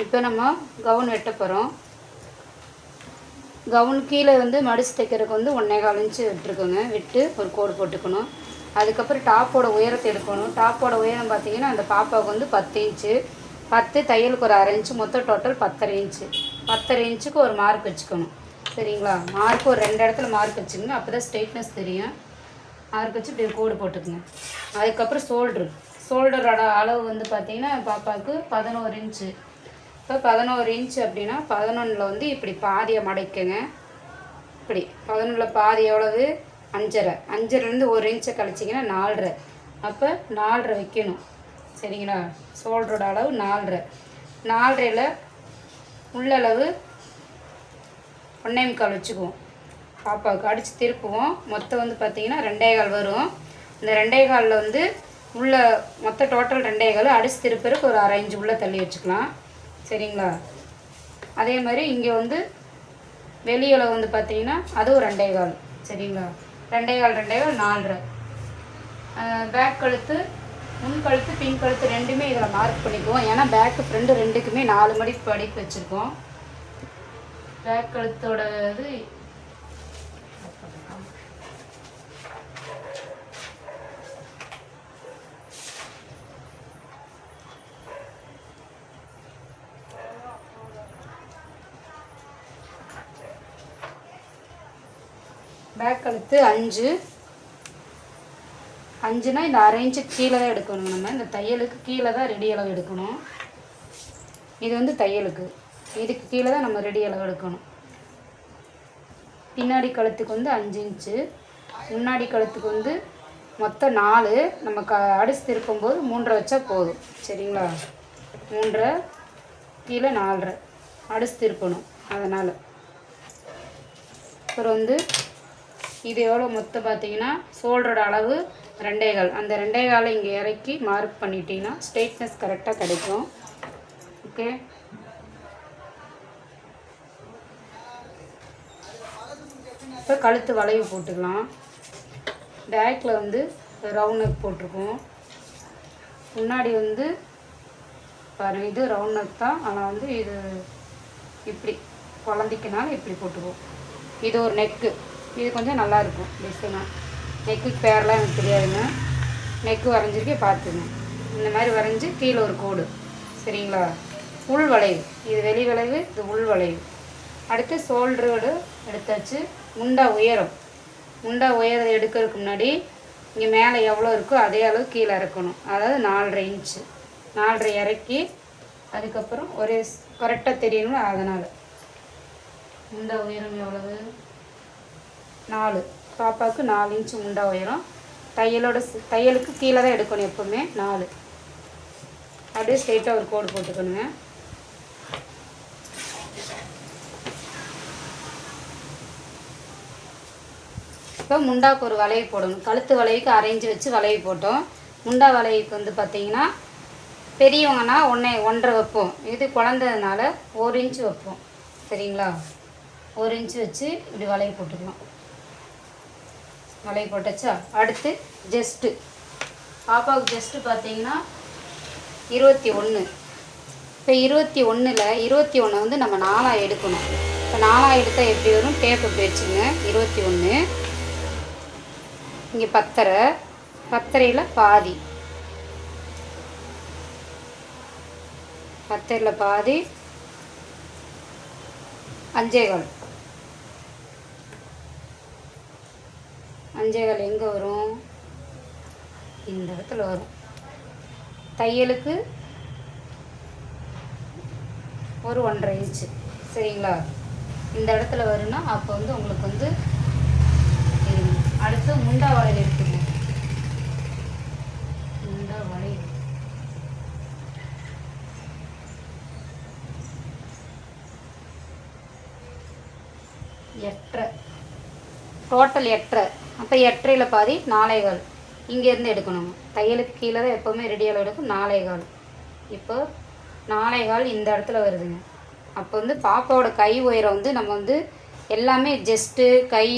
இப்போ நம்ம கவுன் வெட்ட போகிறோம். கவுன் கீழே வந்து மடித்து தைக்கிறதுக்கு வந்து 1.25 இன்ச்சு விட்டுருக்கோங்க. விட்டு ஒரு கோடு போட்டுக்கணும். அதுக்கப்புறம் டாப்போட உயரத்தை எடுக்கணும். டாப்போட உயரம் பார்த்திங்கன்னா அந்த பாப்பாவுக்கு வந்து 10 இன்ச்சு, 10 தையலுக்கு ஒரு 1/2 இன்ச்சு, மொத்தம் டோட்டல் 10.5 இன்ச்சு. 10.5 இன்ச்சுக்கு ஒரு மார்க் வச்சுக்கணும். சரிங்களா? மார்க் ஒரு 2 இடத்துல மார்க் வச்சுக்கோங்க. அப்போ தான் ஸ்ட்ரெயிட்னஸ் தெரியும். மார்க் வச்சு இப்படி கோடு போட்டுக்குங்க. அதுக்கப்புறம் ஷோல்டரோட அளவு வந்து பார்த்திங்கன்னா பாப்பாவுக்கு 11 இன்ச்சு. இப்போ 11 இன்ச்சு அப்படின்னா 11ல் வந்து இப்படி பாதியை மடைக்குங்க. இப்படி 11ல் பாதி எவ்வளவு? 5.5. 5.5லேருந்து 1 இன்ச்சை கழிச்சிங்கன்னா 4.5. அப்போ 4.5 வைக்கணும். சரிங்களா? ஷோல்டரோட அளவு 4.5. 4.5ல் உள்ளளவு 1.25 வச்சுக்குவோம். பாப்பாவுக்கு அடித்து திருப்புவோம். மொத்தம் வந்து பார்த்திங்கன்னா 2.25 வரும். இந்த 2.25ல் வந்து உள்ள மொத்த டோட்டல் 2.25, அடித்து திருப்பறதுக்கு ஒரு 1/2 இன்ச்சு உள்ளே தள்ளி வச்சுக்கலாம். சரிங்களா? அதே மாதிரி இங்கே வந்து வெளியளவு வந்து பார்த்திங்கன்னா அதுவும் 2.25. சரிங்களா? 2.25 4.5. பேக் கழுத்து, முன் கழுத்து, பின் கழுத்து ரெண்டுமே இதில் மார்க் பண்ணிக்குவோம். ஏன்னா பேக்கு ஃப்ரெண்டு ரெண்டுக்குமே 4 மடிப்பு அடிப்பு வச்சுருக்கோம். பேக் கழுத்தோட இது பேக் கழுத்து 5னா இந்த 1/2 இன்ச்சு கீழே தான் எடுக்கணும். நம்ம இந்த தையலுக்கு கீழே தான் ரெடி அளவு எடுக்கணும். இது வந்து தையலுக்கு, இதுக்கு கீழே தான் நம்ம ரெடி அளவு எடுக்கணும். பின்னாடி கழுத்துக்கு வந்து 5 இன்ச்சு, முன்னாடி கழுத்துக்கு வந்து மொத்தம் 4. நம்ம அடிச்சு திருப்பும்போது 3.5 வச்சா போதும். சரிங்களா? 3.5 கீழே 4.5 அடிச்சு திருப்பணும். அதனால் அப்புறம் வந்து இது எவ்வளோ மொத்தம் பார்த்தீங்கன்னா ஷோல்டரோட அளவு 2.25. அந்த 2.25 இங்கே இறக்கி மார்க் பண்ணிட்டீங்கன்னா ஸ்ட்ரெயிட்னஸ் கரெக்டாக கிடைக்கும். ஓகே. இப்போ கழுத்து வளைவு போட்டுக்கலாம். பேக்கில் வந்து ரவுண்ட் நெக் போட்டிருக்கோம். முன்னாடி வந்து பாருங்கள், இது ரவுண்ட் நெக் தான். ஆனால் வந்து இது இப்படி குழந்தைக்குனால இப்படி போட்டுக்குவோம். இது ஒரு நெக்கு. இது கொஞ்சம் நல்லாயிருக்கும் டிசைனாக. நெக்குக்கு பேரெலாம் எனக்கு தெரியாதுங்க. நெக்கு வரைஞ்சிருக்கே பார்த்துங்க. இந்த மாதிரி வரைஞ்சி கீழே ஒரு கோடு. சரிங்களா? உள் வளைவு, இது வெளி வளைவு, இது உள் வளைவு. அடுத்து ஷோல்டரோடு எடுத்தாச்சு. முண்டா உயரம் எடுக்கிறதுக்கு முன்னாடி இங்கே மேலே எவ்வளோ இருக்கோ அதே அளவு கீழே இறக்கணும். அதாவது 4.5 இன்ச்சு. 4.5 இறக்கி அதுக்கப்புறம் ஒரே கரெக்டாக தெரியணும். அதனால் முண்டா உயரம் எவ்வளவு? 4. பாப்பாவுக்கு 4 இன்ச்சு முண்டா உயரம். தையலுக்கு கீழே தான் எடுக்கணும் எப்போவுமே. 4. அப்படியே ஸ்ட்ரெயிட்டாக ஒரு கோடு போட்டுக்கணுங்க. இப்போ முண்டாவுக்கு ஒரு வளைவு போடணும். கழுத்து வளைவுக்கு 1/2 இன்ச்சு வச்சு வளைவு போட்டோம். முண்டா வளைவுக்கு வந்து பார்த்திங்கன்னா பெரியவங்கன்னா 1.5 வைப்போம். இது குழந்ததுனால 1 இன்ச்சு வைப்போம். சரிங்களா? 1 இன்ச்சு வச்சு இப்படி வளைவு போட்டுக்கலாம். வளைவு போட்டாச்சா? அடுத்து ஜஸ்ட்டு பாப்பாவுக்கு ஜஸ்ட்டு பார்த்தீங்கன்னா 21. இப்போ 21ல் 21 வந்து நம்ம 4 எடுக்கணும். இப்போ 4 எடுத்தால் எப்படி வரும்? டேப்பு இப்படி வச்சுங்க. 21 இங்கே 10.5. 10.5ல் பாதி, 10.5ல் பாதி 5.25. 5.25 எங்கே வரும்? இந்த இடத்துல வரும். தையலுக்கு ஒரு 1.5 இன்ச்சு. சரிங்களா? இந்த இடத்துல வரும்னா அப்போ வந்து உங்களுக்கு வந்து அடுத்து முண்டா வளைவு எடுத்துக்கணும். முண்டா வளைவு எட்டரை, டோட்டல் 8.5. அப்போ 8.5ல் பாதி 4.25 இங்கேருந்து எடுக்கணும். தையலுக்கு கீழே தான் எப்போவுமே ரெடி அளவு எடுக்கும். 4.25. இப்போ 4.25 இந்த இடத்துல வருதுங்க. அப்போ வந்து பாப்பாவோட கை உயரம் வந்து நம்ம வந்து எல்லாமே ஜஸ்ட்டு கை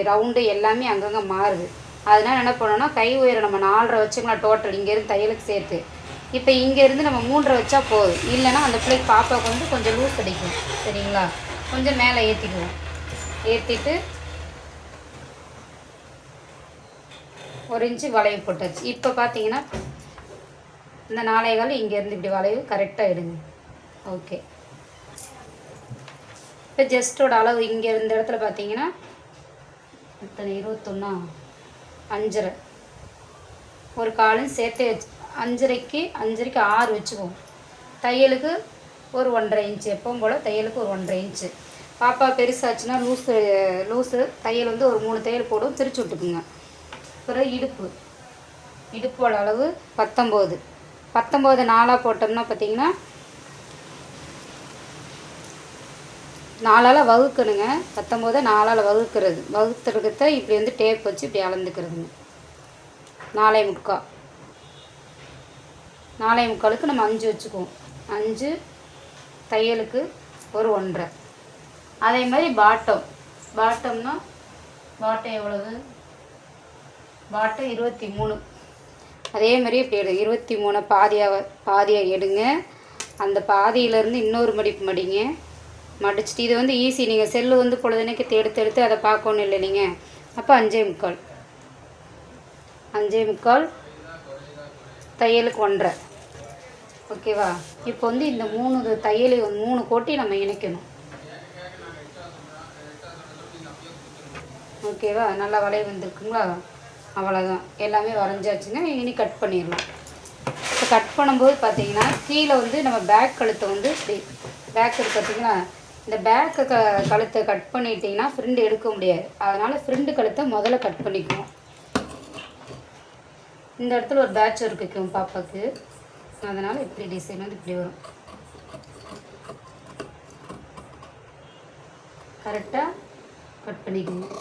ரவுண்டு எல்லாமே அங்கங்கே மாறுது. அதனால் என்ன பண்ணோன்னா கை உயரம் நம்ம 4.5 வச்சுக்கலாம் டோட்டல் இங்கேருந்து தையலுக்கு சேர்த்து. இப்போ இங்கேருந்து நம்ம 3.5 வச்சா போதும். இல்லைன்னா அந்த பிள்ளைக்கு பாப்பாவுக்கு வந்து கொஞ்சம் லூஸ் அடிக்கும். சரிங்களா? கொஞ்சம் மேலே ஏற்றிக்குவோம். ஏற்றிட்டு 1 இன்ச்சு வளைவு போட்டாச்சு. இப்போ பார்த்தீங்கன்னா இந்த 4.25 இங்கேருந்து இப்படி வளைவு கரெக்டாக எடுங்க. ஓகே. இப்போ ஜஸ்ட்டோட அளவு இங்கே இந்த இடத்துல பார்த்தீங்கன்னா இத்தனை 21 5.5 ஒரு காலும் சேர்த்து வச்சு 5.5க்கு 6 வச்சுக்குவோம். தையலுக்கு ஒரு 1.5 இன்ச்சு, எப்பவும் போல் தையலுக்கு ஒரு 1.5 இன்ச்சு. பாப்பா பெருசாச்சுன்னா லூஸு தையல் வந்து ஒரு 3 தையல் போடும், பிரித்து விட்டுக்குங்க. அப்புறம் இடுப்போட அளவு 19 4ஆக போட்டோம்னா பார்த்தீங்கன்னா 4ஆல் வகுக்கணுங்க. 19 4ஆல் வகுத்துறதுக்கு இப்படி வந்து டேப் வச்சு இப்படி அளந்துக்கிறதுங்க. 4.25க்கு நம்ம 5 வச்சுக்குவோம். 5 தையலுக்கு ஒரு 1.5. அதே மாதிரி பாட்டம்னா பாட்டம் எவ்வளவு? பாட்டம் 23. அதே மாதிரி இப்படி எடு. 23 பாதியாக எடுங்க. அந்த பாதியிலேருந்து இன்னொரு மடிப்பு மடிச்சுட்டு இது வந்து ஈஸி. நீங்கள் செல்லு வந்து பொழுதுனைக்கு எடுத்து அதை பார்க்கணும் இல்லை நீங்கள். அப்போ 5.25 தையலுக்கு 1.5. ஓகேவா? இப்போ வந்து இந்த 3 தையலையும் 3 கோட்டி நம்ம இணைக்கணும். ஓகேவா? நல்லா வளைவு வந்துருக்குங்களா? அவ்வளோதான், எல்லாமே வரைஞ்சாச்சுங்க. இனி கட் பண்ணிடலாம். இப்போ கட் பண்ணும்போது பார்த்தீங்கன்னா கீழே வந்து நம்ம பேக் கழுத்தை வந்து இப்படி பேக் இருக்கு பார்த்தீங்களா, இந்த பேக்கு கழுத்தை கட் பண்ணிட்டிங்கன்னா ஃப்ரெண்டு எடுக்க முடியாது. அதனால் ஃப்ரெண்டு கழுத்தை முதல்ல கட் பண்ணிக்குவோம். இந்த இடத்துல ஒரு பேட்ச் ஒர்க் வைக்கும் பாப்பாவுக்கு. அதனால் இப்படி டிசைன் வந்து இப்படி வரும். கரெக்டாக கட் பண்ணிக்கணும்.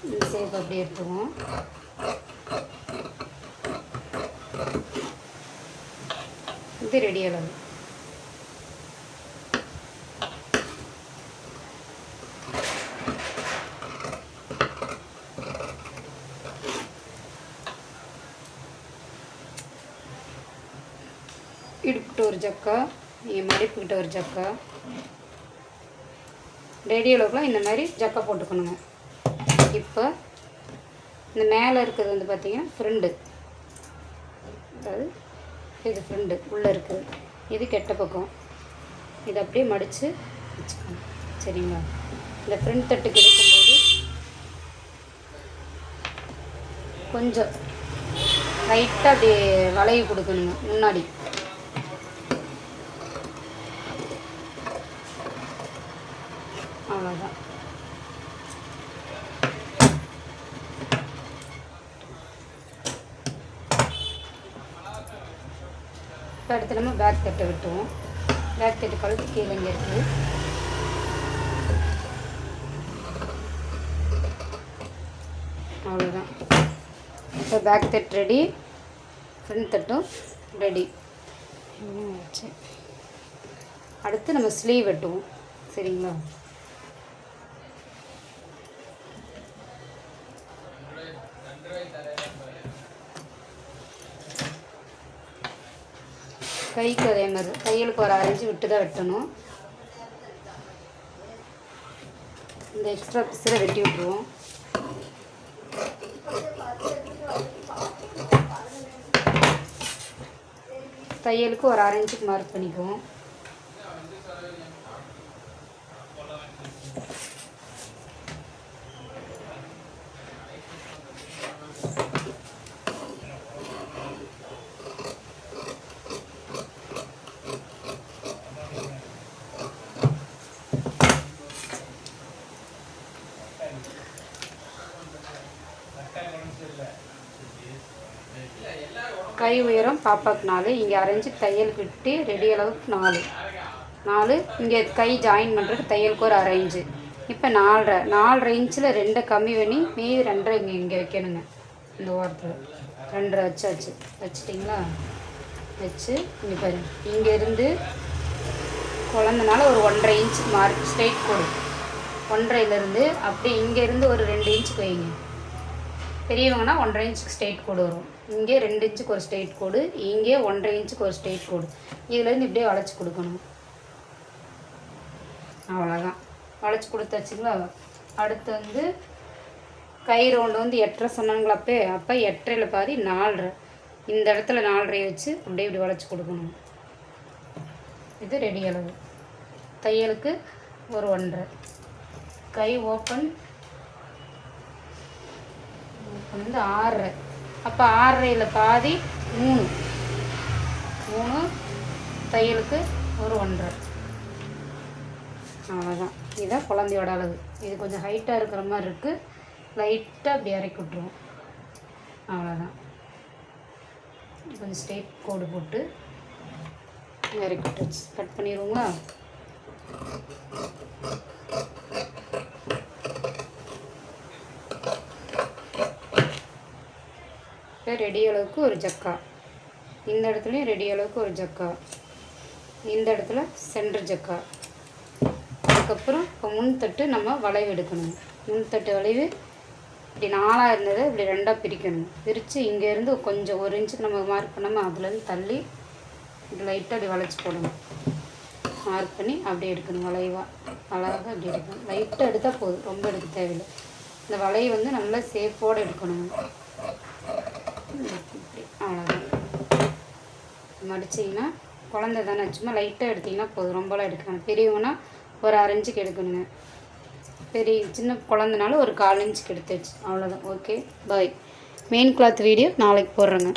இந்த ஷேப் அப்படியே எடுத்துவோம். இது ரெடி அளவு. இடுப்புக்கிட்ட ஒரு ஜக்கா, மடிப்புக்கிட்ட ஒரு ஜக்கா, ரெடி அளவுக்குலாம் இந்த மாதிரி ஜக்கா போட்டுக்கணுங்க. இப்போ இந்த மேலே இருக்கிறது வந்து பார்த்திங்கன்னா ஃப்ரெண்டு, அதாவது இது ஃப்ரெண்டு உள்ளே இருக்குது. இது கெட்ட பக்கம். இதை அப்படியே மடித்து வச்சுக்கணும். சரிங்களா? இந்த ஃப்ரண்ட் தட்டுக்கு எடுக்கும்போது கொஞ்சம் லைட்டாக அப்படியே வளைவு கொடுக்கணுங்க முன்னாடி. அவ்வளோதான். இப்போ அடுத்து நம்ம பேக் தட்டை விட்டுவோம். பேக் தட்டு கழுத்து கீழே இங்கே இருக்குது. அவ்வளோதான். இப்போ பேக் தட் ரெடி, ஃப்ரண்ட் தட்டும் ரெடி. அடுத்து நம்ம ஸ்லீவ் வெட்டுவோம். சரிங்களா? கைக்கு அதே மாதிரி தையலுக்கு ஒரு 6 இன்ச்சு விட்டு தான் வெட்டணும். இந்த எக்ஸ்ட்ரா பீஸில் வெட்டி விட்டுருவோம். தையலுக்கு ஒரு 6 இன்ச்சுக்கு மார்க் பண்ணிக்குவோம். கை உயரம் பாப்பாவுக்கு 4, இங்கே அரைஞ்சி தையல் விட்டு ரெடி அளவுக்கு 4 இங்கே கை ஜாயின் பண்ணுறதுக்கு தையலுக்கு ஒரு 1/2 இன்ச்சு. இப்போ 4.5 இன்ச்சில் 2 கம்மி பண்ணி மீதி 2.5 இங்கே வைக்கணுங்க. இந்த ஓரத்தில் 2 வச்சாச்சு. வச்சிட்டிங்களா? வச்சு இங்கே பாருங்க, இங்கேருந்து குழந்தனால ஒரு 1.5 இன்ச்சு மார்க் ஸ்ட்ரைட் கோடு. 1.5லேருந்து அப்படியே இங்கேருந்து ஒரு 2 இன்ச்சுக்கு வைங்க. பெரியவங்கன்னா 1.5 இன்ச்சுக்கு ஸ்ட்ரைட் கோடு வரும். இங்கே 2 இன்ச்சுக்கு ஒரு ஸ்ட்ரைட் கோடு, இங்கே 1.5 இன்ச்சுக்கு ஒரு ஸ்ட்ரைட் கோடு. இதுலேருந்து இப்படியே வளைச்சி கொடுக்கணும். அவ்வளோதான், வளைச்சி கொடுத்தாச்சுங்களா? அடுத்து வந்து கை ரவுண்டு வந்து 8.5 சொன்னாங்களா? அப்போ 8.5ல் பாதி 4.5. இந்த இடத்துல 4.5 வச்சு அப்படியே இப்படி வளைச்சி கொடுக்கணும். இது ரெடி அளவு. தையலுக்கு ஒரு 1.5. கை ஓப்பன் வந்து 6.5. அப்போ 6.5ல் பாதி 3. தையலுக்கு ஒரு 1.5. அவ்வளோதான். இதுதான் குழந்தையோட அளவு. இது கொஞ்சம் ஹைட்டாக இருக்கிற மாதிரி இருக்குது. லைட்டாக அப்படி இறக்கி விட்ருவோம். அவ்வளோதான். கொஞ்சம் ஸ்ட்ரெயிட் கோடு போட்டு இறக்கி விட்டுருச்சு. கட் பண்ணிடுவோங்களா? இப்போ ரெடி அளவுக்கு ஒரு ஜக்கா, இந்த இடத்துலையும் ரெடி அளவுக்கு ஒரு ஜக்கா, இந்த இடத்துல சென்டர் ஜக்கா. அதுக்கப்புறம் இப்போ முன்தட்டு நம்ம வளைவு எடுக்கணும். முன்தட்டு வளைவு இப்படி 4ஆக இருந்ததை இப்படி 2ஆக பிரிக்கணும். பிரித்து இங்கேருந்து கொஞ்சம் 1 இன்ச்சுக்கு நம்ம மார்க் பண்ணோமா, அதுலேருந்து தள்ளி இப்படி லைட்டாக அப்படி வளைச்சி போடணும். மார்க் பண்ணி அப்படியே எடுக்கணும். வளைவாக அழகாக அப்படி எடுக்கணும். லைட்டாக எடுத்தால் போதும், ரொம்ப எடுக்க தேவையில்லை. இந்த வளைவு வந்து நல்லா சேஃபோடு எடுக்கணும். இப்படி அவ்வளோதான். மடிச்சிங்கன்னா குழந்தை தானே, சும்மா லைட்டாக எடுத்திங்கன்னா போதும், ரொம்பலாம் எடுக்கணும். பெரியவங்கன்னா ஒரு 1/2 இன்ச்சுக்கு எடுக்கணுங்க. சின்ன குழந்தைனால ஒரு 1/4 இன்ச்சுக்கு எடுத்து வச்சு அவ்வளோதான். ஓகே, பாய். மெயின் கிளாத் வீடியோ நாளைக்கு போடுறேங்க.